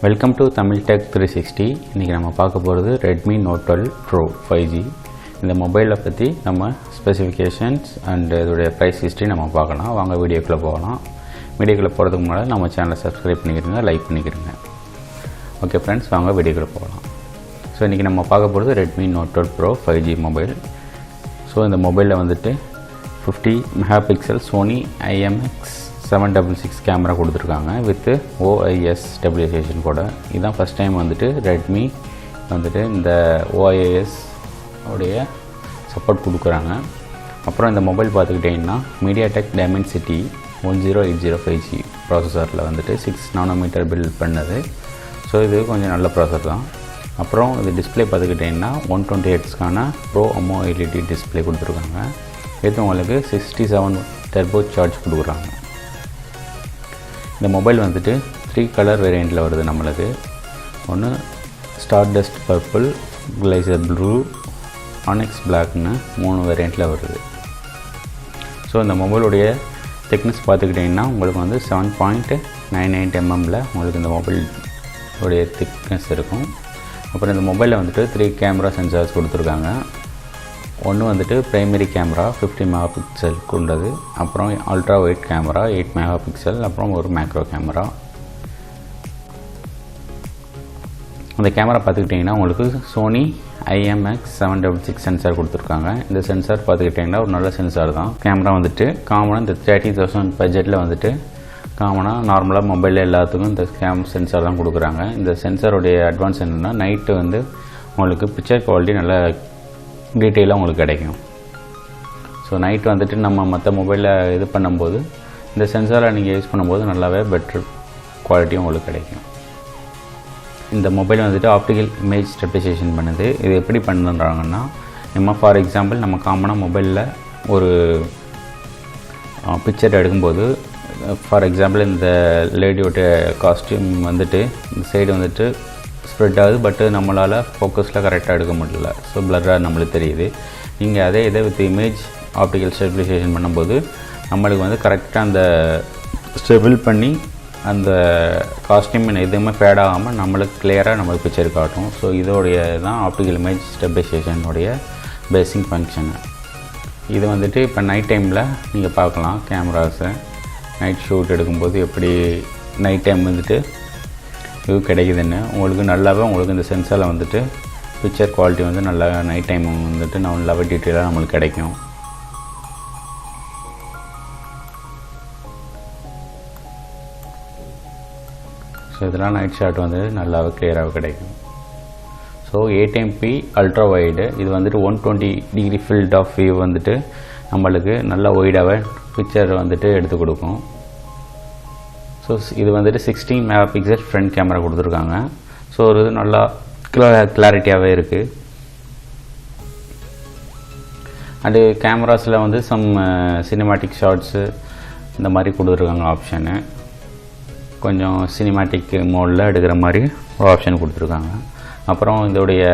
Welcome to Tamil tech 360. இன்றைக்கி நம்ம பார்க்க போகிறது ரெட்மி நோட் 12 ப்ரோ 5G. இந்த மொபைலை பற்றி நம்ம ஸ்பெசிஃபிகேஷன்ஸ் அண்ட் இதோடைய ப்ரைஸ் ஹிஸ்ட்ரி நம்ம பார்க்கலாம். வாங்க வீடியோக்குள்ளே போகலாம். வீடியோக்குள்ளே போகிறதுக்கு முன்னாடி நம்ம சேனலை சப்ஸ்கிரைப் பண்ணிக்கிறங்க, லைக் பண்ணிக்கிறங்க. ஓகே ஃப்ரெண்ட்ஸ், வாங்க வீடியோக்குள்ளே போகலாம். ஸோ இன்றைக்கி நம்ம பார்க்க போகிறது Redmi Note 12 Pro 5G mobile. So இந்த மொபைலில் வந்துட்டு 50 மெகாபிக்சல் சோனி IMX766 கேமரா கொடுத்துருக்காங்க வித் OIS ஸ்டெபிலைசேஷன் கூட. இதுதான் ஃபஸ்ட் டைம் வந்துட்டு ரெட்மி வந்துட்டு இந்த OIS உடைய சப்போர்ட் கொடுக்குறாங்க. அப்புறம் இந்த மொபைல் பார்த்துக்கிட்டிங்கன்னா MediaTek Dimensity 10805G ப்ராசஸரில் வந்துட்டு 6 நானோமீட்டர் பில்ட் பண்ணது. ஸோ இது கொஞ்சம் நல்ல ப்ராசஸர் தான். அப்புறம் இது டிஸ்பிளே பார்த்துக்கிட்டிங்கன்னா 120Hzக்கான ப்ரோ AMOLED டிஸ்பிளே கொடுத்துருக்காங்க. இது உங்களுக்கு 67 டர்போ சார்ஜ் கொடுக்குறாங்க. இந்த மொபைல் வந்துட்டு 3 கலர் வேரியண்ட்டில் வருது நம்மளுக்கு. ஒன்று star dust purple, glacier blue, onyx பிளாக்னு 3 வேரியண்ட்டில் வருது. ஸோ இந்த மொபைலுடைய திக்னஸ் பார்த்துக்கிட்டிங்கன்னா உங்களுக்கு வந்து 7.98 mm உங்களுக்கு இந்த மொபைலுடைய திக்னஸ் இருக்கும். அப்புறம் இந்த மொபைலில் வந்துட்டு 3 கேமரா சென்சார்ஸ் கொடுத்துருக்காங்க. ஒன்று வந்துட்டு ப்ரைமரி கேமரா 50 மெகாபிக்சல் கொண்டது, அப்புறம் அல்ட்ரா வைட் கேமரா 8 மெகாபிக்சல், அப்புறம் ஒரு மேக்ரோ கேமரா. அந்த கேமரா பார்த்துக்கிட்டிங்கன்னா உங்களுக்கு சோனி IMX766 சென்சார் கொடுத்துருக்காங்க. இந்த சென்சார் பார்த்துக்கிட்டிங்கன்னா ஒரு நல்ல சென்சார் தான். கேமரா வந்துட்டு காமனாக இந்த 30,000 பட்ஜெட்டில் வந்துட்டு காமனாக நார்மலாக மொபைலில் எல்லாத்துக்கும் இந்த சென்சார் தான் கொடுக்குறாங்க. இந்த சென்சாரோடைய அட்வான்ஸ் என்னென்னா நைட்டு வந்து உங்களுக்கு பிக்சர் குவாலிட்டி நல்லா டீட்டெயிலாக உங்களுக்கு கிடைக்கும். ஸோ நைட் வந்துட்டு நம்ம மற்ற மொபைலில் இது பண்ணும்போது இந்த சென்சாரை நீங்கள் யூஸ் பண்ணும்போது நல்லாவே பெட்ரு குவாலிட்டியும் உங்களுக்கு கிடைக்கும். இந்த மொபைல் வந்துட்டு ஆப்டிக்கல் இமேஜ் ஸ்டெபிலைசேஷன் பண்ணுது. இது எப்படி பண்ணுறாங்கன்னா, நம்ம ஃபார் எக்ஸாம்பிள் நம்ம காமனாக மொபைலில் ஒரு பிக்சர் எடுக்கும்போது ஃபார் எக்ஸாம்பிள் இந்த லேடியோட காஸ்டியூம் வந்துட்டு இந்த சைடு வந்துட்டு ஸ்ப்ரெட் ஆகுது, பட்டு நம்மளால் ஃபோக்கஸில் கரெக்டாக எடுக்க முடியல. ஸோ பிளராக நம்மளுக்கு தெரியுது. நீங்கள் அதே இதை வித் இமேஜ் ஆப்டிக்கல் ஸ்டெபிலைசேஷன் பண்ணும்போது நம்மளுக்கு வந்து கரெக்டாக அந்த ஸ்டெபிள் பண்ணி அந்த காஸ்டியூம் எதுவுமே ஃபேட் ஆகாமல் நம்மளுக்கு கிளியராக நம்மளுக்கு பிக்சர் காட்டும். ஸோ இதோடைய தான் ஆப்டிக்கல் இமேஜ் ஸ்டெபிலைசேஷனுடைய பேசிக் ஃபங்க்ஷனு. இது வந்துட்டு இப்போ நைட் டைமில் நீங்கள் பார்க்கலாம். கேமராஸை நைட் ஷூட் எடுக்கும்போது எப்படி நைட் டைம் வந்துட்டு இது கிடைக்குதுன்னு உங்களுக்கு நல்லாவே உங்களுக்கு இந்த சென்சாரில் வந்துட்டு பிக்சர் குவாலிட்டி வந்து நல்லா நைட் டைம் வந்துட்டு நல்லாவே டீட்டெயிலாக நம்மளுக்கு கிடைக்கும். ஸோ இதெல்லாம் நைட் ஷாட் வந்து நல்லாவே கிளியராக கிடைக்கும். ஸோ 8MP அல்ட்ரா வைடு இது வந்துட்டு 120 டிகிரி ஃபீல்ட் ஆஃப் வியூ வந்துட்டு நம்மளுக்கு நல்லா ஒய்டாகவே பிக்சர் வந்துட்டு எடுத்து கொடுக்கும். ஸோ இது வந்துட்டு 16 மெகாபிக்சல் ஃப்ரண்ட் கேமரா கொடுத்துருக்காங்க. ஸோ ஒரு நல்லா கிளாரிட்டியாகவே இருக்குது. அண்டு கேமராஸில் வந்து சம் சினிமாட்டிக் ஷாட்ஸு இந்த மாதிரி கொடுத்துருக்காங்க ஆப்ஷனு. கொஞ்சம் சினிமாட்டிக் மோடில் எடுக்கிற மாதிரி ஒரு ஆப்ஷன் கொடுத்துருக்காங்க. அப்புறம் இதோடைய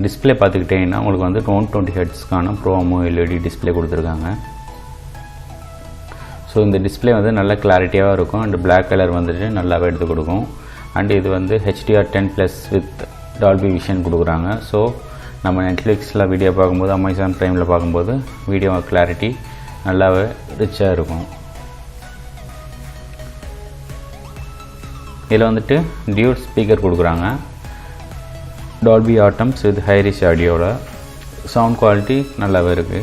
டிஸ்பிளே பார்த்துக்கிட்டிங்கன்னா உங்களுக்கு வந்து 120Hzக்கான ப்ரோ AMOLED டிஸ்பிளே கொடுத்துருக்காங்க. ஸோ இந்த டிஸ்பிளே வந்து நல்ல கிளாரிட்டியாக இருக்கும். அண்டு பிளாக் கலர் வந்துட்டு நல்லாவே எடுத்து கொடுக்கும். அண்டு இது வந்து HDR10+ வித் டால்பி விஷன் கொடுக்குறாங்க. ஸோ நம்ம நெட்ஃப்ளிக்ஸில் வீடியோ பார்க்கும்போது, அமேசான் ப்ரைமில் பார்க்கும்போது வீடியோ கிளாரிட்டி நல்லாவே ரிச்சாக இருக்கும். இதில் வந்துட்டு டியூட் ஸ்பீக்கர் கொடுக்குறாங்க. டால்பி ஆட்டம்ஸ் வித் ஹைரிஷ் ஆடியோவில் சவுண்ட் குவாலிட்டி நல்லாவே இருக்குது.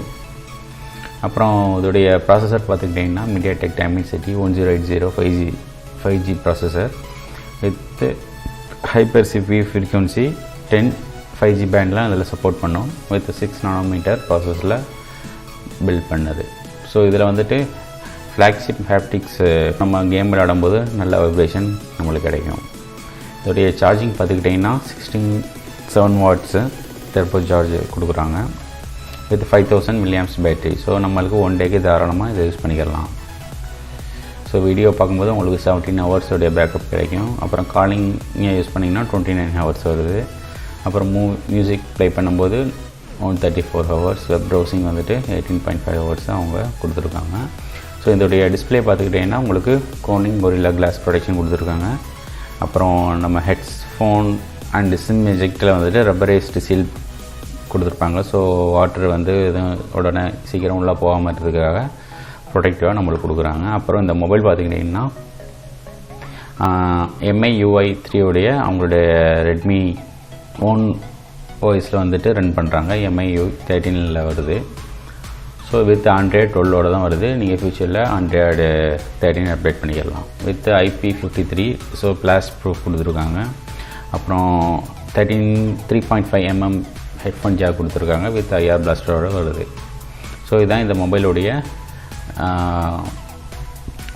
அப்புறம் இதோடைய ப்ராசஸர் பார்த்துக்கிட்டிங்கன்னா MediaTek Dimensity 10805G processor with hyper CPU frequency 10 5G பேண்ட்லாம் அதில் சப்போர்ட் பண்ணும். வித் 6 நானோமீட்டர் ப்ராசஸரில் பில்ட் பண்ணது. ஸோ இதில் வந்துட்டு ஃப்ளாக்ஷிப் ஹாப்டிக்ஸ் நம்ம கேம் விளையாடும்போது நல்ல வைப்ரேஷன் நம்மளுக்கு கிடைக்கும். இதோடைய சார்ஜிங் பார்த்துக்கிட்டிங்கன்னா 16 வாட்ஸு டர்போ சார்ஜ் கொடுக்குறாங்க வித் 5000 mAh பேட்டரி. ஸோ நம்மளுக்கு 1 டேக்கு தாராளமாக இதை யூஸ் பண்ணிக்கலாம். ஸோ வீடியோ பார்க்கும்போது உங்களுக்கு 17 ஹவர்ஸோடைய பேக்கப் கிடைக்கும். அப்புறம் காலிங் யூஸ் பண்ணிங்கன்னா 29 ஹவர்ஸ் வருது. அப்புறம் மியூசிக் ப்ளே பண்ணும்போது 134 ஹவர்ஸ். வெப் ப்ரௌசிங் வந்துட்டு 18.5 ஹவர்ஸ் அவங்க கொடுத்துருக்காங்க. ஸோ இதோடைய டிஸ்பிளே பார்த்துக்கிட்டிங்கன்னா உங்களுக்கு கோனிங் கொரில்லா கிளாஸ் ப்ரொடெக்ஷன் கொடுத்துருக்காங்க. அப்புறம் நம்ம ஹெட்ஃபோன் அண்ட் சிம் எஜெக்டில் வந்துட்டு ரப்பரைஸ்டு சீல் கொடுத்துருப்பாங்க. ஸோ வாட்டர் வந்து உடனே சீக்கிரம் உள்ளே போகாமல் இருக்கிறதுக்காக ப்ரொடெக்டிவாக நம்மளுக்கு கொடுக்குறாங்க. அப்புறம் இந்த மொபைல் பார்த்திங்கன்னா MIUI 3 உடைய அவங்களுடைய ரெட்மி ஓன் ஓஎஸில் வந்துட்டு ரன் பண்ணுறாங்க. MIUI 13 வருது. ஸோ வித் Android 12 தான் வருது. நீங்கள் ஃபியூச்சரில் Android 13 அப்டேட் பண்ணிக்கலாம். With IP53 so plus proof கொடுத்துருக்காங்க. அப்புறம் 3.5mm ஹெட்ஃபோன் ஜாக் கொடுத்துருக்காங்க. வித் IR பிளாஸ்டரோட வருது. ஸோ இதுதான் இந்த மொபைலுடைய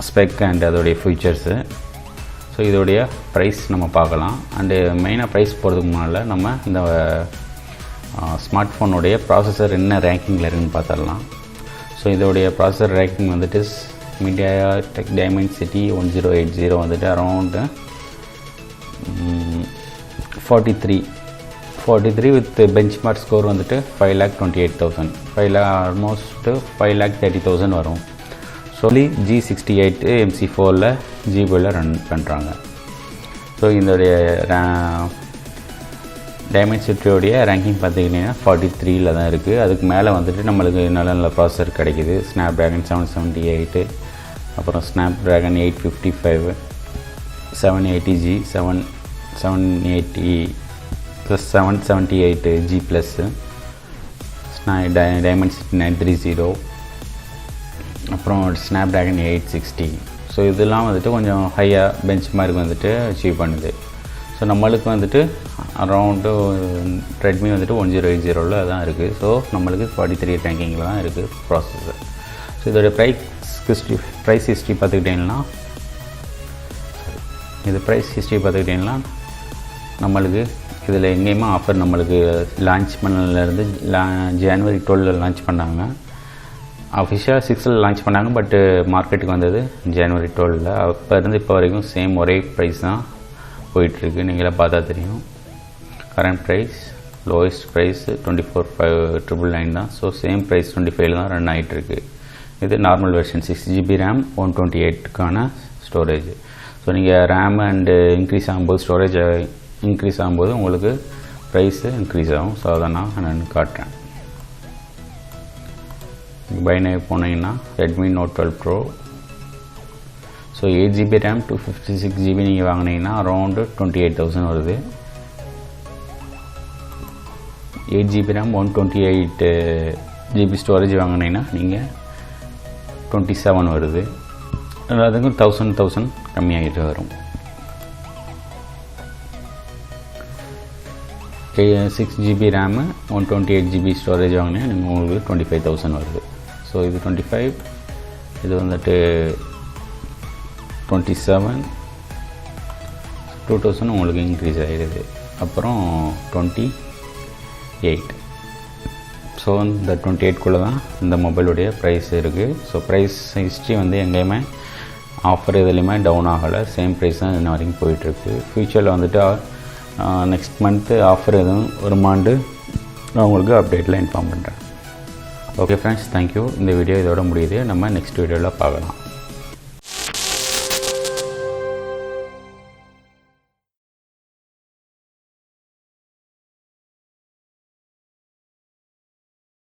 ஸ்பெக் அண்ட் அதோடைய ஃபீச்சர்ஸு. ஸோ இதோடைய ப்ரைஸ் நம்ம பார்க்கலாம். அண்டு மெயினாக ப்ரைஸ் போகிறதுக்கு முன்னால் நம்ம இந்த ஸ்மார்ட் ஃபோனுடைய ப்ராசஸர் என்ன ரேங்கிங்கில் இருக்குன்னு பார்த்துடலாம். ஸோ இதோடைய ப்ராசஸர் ரேங்கிங் வந்துட்டு MediaTek Dimensity 1080 வந்துட்டு அரௌண்டு 43 வித் பெஞ்ச்மார்க் ஸ்கோர் வந்துட்டு 5,28,000 ஆல்மோஸ்ட்டு 5,30,000 வரும். சொல்லி G68 MC4 ஜிபியில் ரன் பண்ணுறாங்க. ஸோ இதோடைய டைமென்சிட்டியோடைய ரேங்கிங் பார்த்திங்கன்னா 43 தான் இருக்குது. அதுக்கு மேலே வந்துட்டு நம்மளுக்கு நல்ல நல்ல ப்ராசஸர் கிடைக்கிது. Snapdragon 778, அப்புறம் Snapdragon 855, 780G, 780 plus 778G plus, Dimensity 930, அப்புறம் Snapdragon 860. ஸோ இதெல்லாம் வந்துட்டு கொஞ்சம் ஹையாக பெஞ்ச் மார்க் வந்துட்டு அச்சீவ் பண்ணுது. ஸோ நம்மளுக்கு வந்துட்டு அரௌண்டு ரெட்மி வந்துட்டு 1080 தான் இருக்குது. ஸோ நம்மளுக்கு 43 ரேங்கிங்கில் தான் இருக்குது ப்ராசஸர். ஸோ இதோடைய ப்ரைஸ் ஹிஸ்ட்ரி பார்த்துக்கிட்டிங்கன்னா நம்மளுக்கு இதில் எங்கேயுமே ஆஃபர் நம்மளுக்கு லான்ச் பண்ணலேருந்து January 12 லான்ச் பண்ணாங்க. அஃபிஷியலாக 6 லான்ச் பண்ணாங்க. பட்டு மார்க்கெட்டுக்கு வந்தது January 12. அப்போ இருந்து இப்போ வரைக்கும் சேம் ஒரே ப்ரைஸ் தான் போயிட்டுருக்கு. நீங்களே பார்த்தா தெரியும். கரண்ட் ப்ரைஸ் லோயஸ்ட் ப்ரைஸ் 24,999 தான். ஸோ சேம் ப்ரைஸ் 25 தான் ரன் ஆகிட்டுருக்கு. இது நார்மல் வெர்ஷன் 6GB RAM 128க்கான ஸ்டோரேஜ். ஸோ நீங்கள் ரேம் அண்டு இன்க்ரீஸ் ஆகும்போது ஸ்டோரேஜ் இன்க்ரீஸ் ஆகும்போது உங்களுக்கு ப்ரைஸு இன்க்ரீஸ் ஆகும். ஸோ அதை நான் காட்டுறேன். பைனே போனீங்கன்னா Redmi Note 12 Pro. So 8GB RAM 256GB நீங்கள் வாங்கினீங்கன்னா அரௌண்டு 28,000 வருது. 8GB RAM 128GB ஸ்டோரேஜ் வாங்கினீங்கன்னா நீங்கள் 27 வருது. அதுக்கும் 1000 கம்மியாகிட்டு வரும். 6GB RAM 128GB ஸ்டோரேஜ் வாங்கினீங்கன்னா நீங்கள் உங்களுக்கு 25,000 வருது. ஸோ இது 25, இது வந்துட்டு 27, 2,000 உங்களுக்கு இன்க்ரீஸ் ஆகிடுது. அப்புறம் 28. ஸோ இந்த 28 தான் இந்த மொபைலுடைய ப்ரைஸ் இருக்குது. ஸோ ப்ரைஸ் ஹிஸ்ட்ரி வந்து எங்கேயுமே ஆஃபர் எதுலேயுமே டவுன் ஆகலை. சேம் ப்ரைஸ் தான் இன்ன வரைக்கும் போயிட்டுருக்கு. ஃப்யூச்சரில் வந்துட்டு நெக்ஸ்ட் மந்த்து ஆஃபர் எதுவும் வருமாண்டு நான் உங்களுக்கு அப்டேட்டில் இன்ஃபார்ம் பண்ணுறேன். Okay friends, thank you. இந்த வீடியோ இதோட முடியுது. நம்ம நெக்ஸ்ட் வீடியோவில் பார்க்கலாம்.